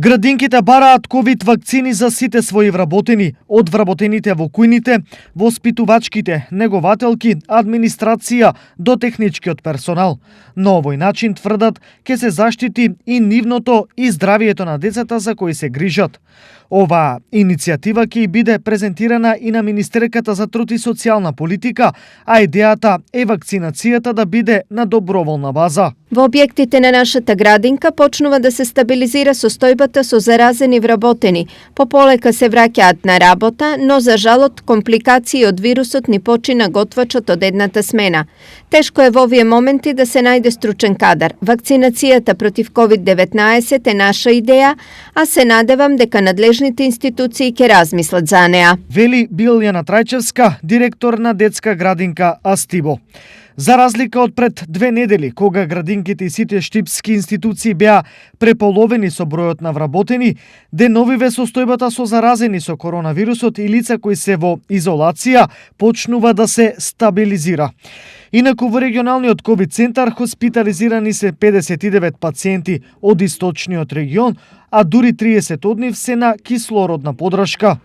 Градинките бараат ковид вакцини за сите своји вработени, од вработените во кујните, воспитувачките, негователки, администрација до техничкиот персонал. На овој начин тврдат ке се заштити и нивното и здравието на децата за кои се грижат. Оваа иницијатива ќе биде презентирана и на Министерката за труд и социјална политика, а идејата е вакцинацијата да биде на доброволна база. Во објектите на нашата градинка почнува да се стабилизира состојбата со заразени вработени. Пополека се враќаат на работа, но за жалот компликации од вирусот ни почина готвачот од едната смена. Тешко е во овие моменти да се најде стручен кадар. Вакцинацијата против COVID-19 е наша идеја, а се надевам дека надлежните институции ќе размислат за неа. Вели Билјана Трајчевска, директор на детска градинка Астибо. За разлика од пред 2 недели, кога градинките и сите штипски институции беа преполовени со бројот на вработени, деновиве состојбата со заразени со коронавирусот и лица кои се во изолација почнува да се стабилизира. Инаку во регионалниот ковид центар хоспитализирани се 59 пациенти од источниот регион, а дури 30 од нив се на кислородна подршка.